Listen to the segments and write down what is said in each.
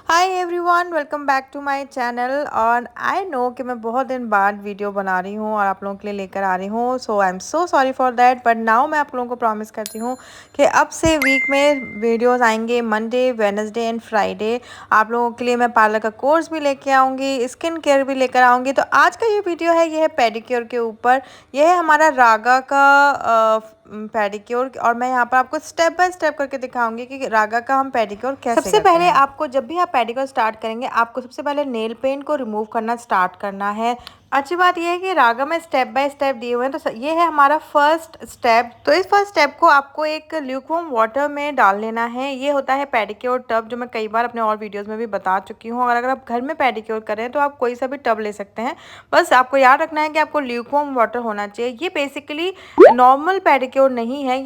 Hi everyone, welcome back to my channel. और I no कि मैं बहुत दिन बाद वीडियो बना रही हूँ और आप लोगों के लिए लेकर आ रही हूँ, so I am so sorry for that. But now मैं आप लोगों को प्रॉमिस करती हूँ कि अब से वीक में वीडियोस आएंगे, मंडे, वेडनेसडे एंड फ्राइडे। आप लोगों के लिए मैं पार्लर का कोर्स भी लेके आऊँगी, स्किन केयर भी लेकर आऊँगी। तो आज का ये वीडियो है, ये है पेडिक्योर के ऊपर। यह है हमारा रागा का पेडिक्योर, और मैं यहाँ पर आपको स्टेप बाय स्टेप करके दिखाऊंगी कि रागा का हम पेडिक्योर कैसे सबसे पहले आपको, जब भी आप पेडिक्योर स्टार्ट करेंगे, आपको सबसे पहले नेल पेंट को रिमूव करना स्टार्ट करना है। अच्छी बात यह है कि रागा में स्टेप बाय स्टेप दिए हुए हैं, तो ये है हमारा फर्स्ट स्टेप। तो इस फर्स्ट स्टेप को आपको एक ल्यूकवार्म वाटर में डाल लेना है। ये होता है पेडिक्योर टब, जो मैं कई बार अपने और वीडियोस में भी बता चुकी हूँ। और अगर आप घर में पेडिक्योर करें तो आप कोई सा भी टब ले सकते हैं, बस आपको याद रखना है कि आपको ल्यूकवार्म वाटर होना चाहिए। ये बेसिकली नॉर्मल पेडिक्योर नहीं है,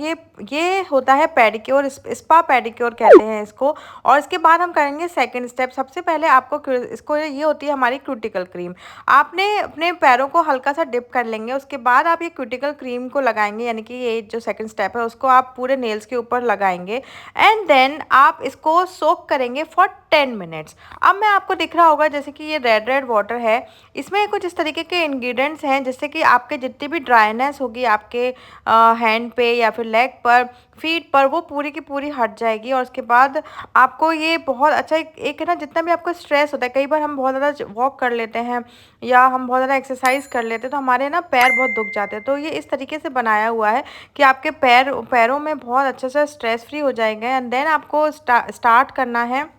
ये होता है पेडिक्योर, स्पा पेडिक्योर कहते हैं इसको। और इसके बाद हम करेंगे सेकंड स्टेप। सबसे पहले आपको इसको, ये होती है हमारी क्यूटिकल क्रीम। आपने अपने पैरों को हल्का सा डिप कर लेंगे, उसके बाद आप ये क्यूटिकल क्रीम को लगाएंगे, यानी कि ये जो सेकंड स्टेप है उसको आप पूरे नेल्स के ऊपर लगाएंगे। एंड देन आप इसको सोक करेंगे फॉर 10 मिनट्स। अब मैं आपको दिख रहा होगा जैसे कि ये रेड रेड वाटर है, इसमें कुछ इस तरीके के इंग्रेडिएंट्स हैं जिससे कि आपके जितनी भी ड्राइनेस होगी आपके हैंड पे या फिर लेग पर, फीट पर, वो पूरी की पूरी हट जाएगी। और उसके बाद आपको ये बहुत अच्छा एक है ना, जितना भी आपको स्ट्रेस होता है, कई बार हम बहुत ज़्यादा वॉक कर लेते हैं या हम बहुत ज़्यादा एक्सरसाइज कर लेते हैं तो हमारे ना पैर बहुत दुख जाते हैं। तो ये इस तरीके से बनाया हुआ है कि आपके पैरों में बहुत अच्छे से स्ट्रेस फ्री हो जाएंगे। एंड देन आपको स्टार्ट करना है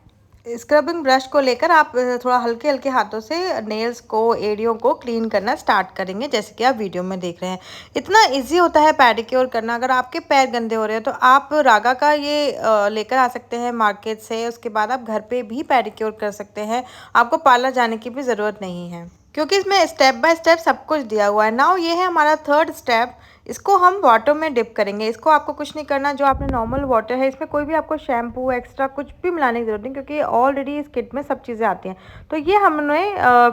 स्क्रबिंग ब्रश को लेकर। आप थोड़ा हल्के हल्के हाथों से नेल्स को, एड़ियों को क्लीन करना स्टार्ट करेंगे, जैसे कि आप वीडियो में देख रहे हैं। इतना इजी होता है पेडिक्योर करना। अगर आपके पैर गंदे हो रहे हैं तो आप रागा का ये लेकर आ सकते हैं मार्केट से। उसके बाद आप घर पे भी पेडिक्योर कर सकते हैं, आपको पार्लर जाने की भी ज़रूरत नहीं है, क्योंकि इसमें स्टेप बाय स्टेप सब कुछ दिया हुआ है। नाउ ये है हमारा थर्ड स्टेप। इसको हम वाटर में डिप करेंगे। इसको आपको कुछ नहीं करना, जो आपने नॉर्मल वाटर है, इसमें कोई भी आपको शैम्पू एक्स्ट्रा कुछ भी मिलाने की जरूरत नहीं, क्योंकि ऑलरेडी इस किट में सब चीज़ें आती हैं। तो ये हमने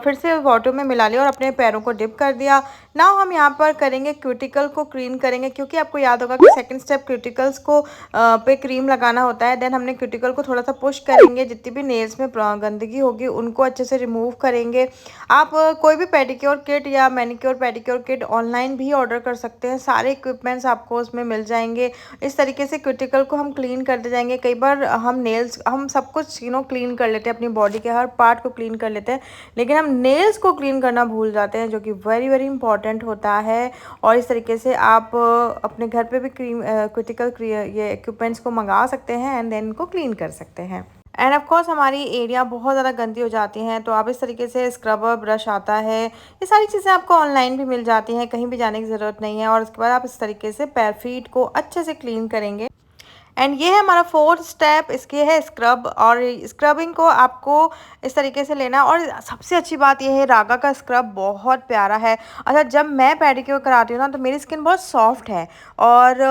फिर से वाटर में मिला लिया और अपने पैरों को डिप कर दिया। नाउ हम यहाँ पर करेंगे क्यूटिकल को क्लीन करेंगे, क्योंकि आपको याद होगा कि सेकंड स्टेप क्यूटिकल्स को पे क्रीम लगाना होता है। देन हमने क्यूटिकल को थोड़ा सा पुश करेंगे, जितनी भी नेल्स में गंदगी होगी उनको अच्छे से रिमूव करेंगे। आप कोई भी पेडिक्योर किट या मैनिक्योर पेडिक्योर किट ऑनलाइन भी ऑर्डर कर सकते हैं, सारे इक्विपमेंट्स आपको उसमें मिल जाएंगे। इस तरीके से क्यूटिकल को हम क्लीन करते जाएंगे। कई बार हम सब कुछ क्लीन कर लेते हैं, अपनी बॉडी के हर पार्ट को क्लीन कर लेते हैं, लेकिन हम नेल्स को क्लीन करना भूल जाते हैं, जो कि वेरी वेरी इंपॉर्टेंट होता है। और इस तरीके से आप अपने घर पे भी क्यूटिकल ये इक्विपमेंट्स को मंगा सकते हैं एंड देन इनको क्लीन कर सकते हैं। एंड ऑफ कोर्स हमारी एरिया बहुत ज़्यादा गंदी हो जाती हैं, तो आप इस तरीके से स्क्रबर ब्रश आता है, ये सारी चीज़ें आपको ऑनलाइन भी मिल जाती हैं, कहीं भी जाने की ज़रूरत नहीं है। और उसके बाद आप इस तरीके से पैर फीट को अच्छे से क्लीन करेंगे। एंड ये है हमारा फोर्थ स्टेप, इसके है स्क्रब। और स्क्रबिंग को आपको इस तरीके से लेना। और सबसे अच्छी बात यह है, रागा का स्क्रब बहुत प्यारा है। अच्छा, जब मैं पेडिक्योर कराती हूँ ना तो मेरी स्किन बहुत सॉफ्ट है, और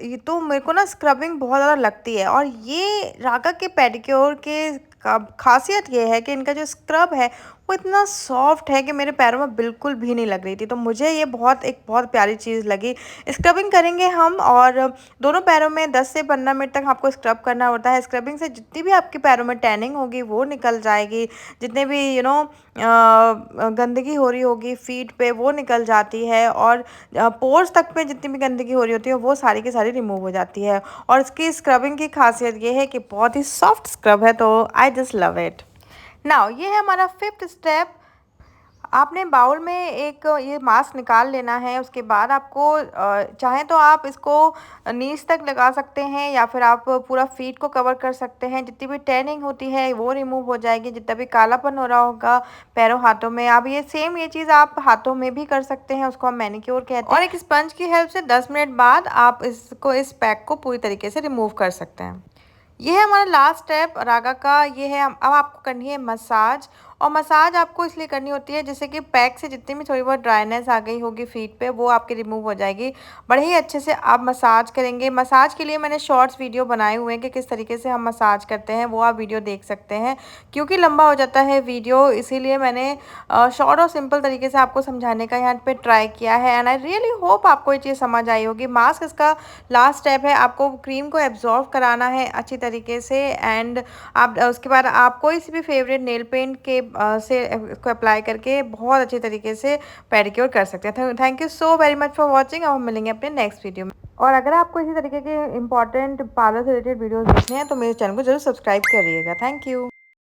ये तो मेरे को ना स्क्रबिंग बहुत ज़्यादा लगती है। और ये रागा के पेडिक्योर के खासियत ये है कि इनका जो स्क्रब है वो इतना सॉफ्ट है कि मेरे पैरों में बिल्कुल भी नहीं लग रही थी। तो मुझे ये बहुत प्यारी चीज़ लगी। स्क्रबिंग करेंगे हम, और दोनों पैरों में 10 से 15 मिनट तक आपको स्क्रब करना होता है। स्क्रबिंग से जितनी भी आपके पैरों में टैनिंग होगी वो निकल जाएगी, जितने भी गंदगी हो रही होगी फीट पे वो निकल जाती है, और पोर्स तक में जितनी भी गंदगी हो रही होती है वो सारी की सारी रिमूव हो जाती है। और इसकी स्क्रबिंग की खासियत ये है कि बहुत ही सॉफ्ट स्क्रब है, तो I just love it. Now ये है हमारा फिफ्थ स्टेप। आपने बाउल में एक ये मास्क निकाल लेना है। उसके बाद आपको चाहें तो आप इसको नीज तक लगा सकते हैं, या फिर आप पूरा फीट को कवर कर सकते हैं। जितनी भी टैनिंग होती है वो रिमूव हो जाएगी, जितना भी कालापन हो रहा होगा पैरों हाथों में। आप ये चीज़ आप हाथों में भी कर सकते हैं, उसको हम मैनिक्योर कहते हैं। और एक स्पंज की हेल्प से 10 मिनट बाद आप इस पैक को पूरी तरीके से रिमूव कर सकते हैं। ये है हमारा लास्ट स्टेप रागा का। ये है, अब आपको करनी है मसाज। और मसाज आपको इसलिए करनी होती है जिससे कि पैक से जितनी भी थोड़ी बहुत ड्राइनेस आ गई होगी फीट पे वो आपकी रिमूव हो जाएगी। बड़े ही अच्छे से आप मसाज करेंगे। मसाज के लिए मैंने शॉर्ट्स वीडियो बनाए हुए हैं कि किस तरीके से हम मसाज करते हैं, वो आप वीडियो देख सकते हैं। क्योंकि लंबा हो जाता है वीडियो, इसीलिए मैंने शॉर्ट और सिंपल तरीके से आपको समझाने का यहाँ पे ट्राई किया है। एंड आई रियली होप आपको ये चीज़ समझ आई होगी। मास्क इसका लास्ट स्टेप है, आपको क्रीम को एब्जॉर्व कराना है अच्छी तरीके से। एंड आप उसके बाद आप कोई सी भी फेवरेट नेल पेंट के से इसको अप्लाई करके बहुत अच्छे तरीके से पेडिक्योर कर सकते हैं। Thank you so very much for watching. अब हम मिलेंगे अपने नेक्स्ट वीडियो में। और अगर आपको इसी तरीके के इंपॉर्टेंट पार्लर से रिलेटेड वीडियोस देखने हैं तो मेरे चैनल को जरूर सब्सक्राइब करिएगा। Thank you.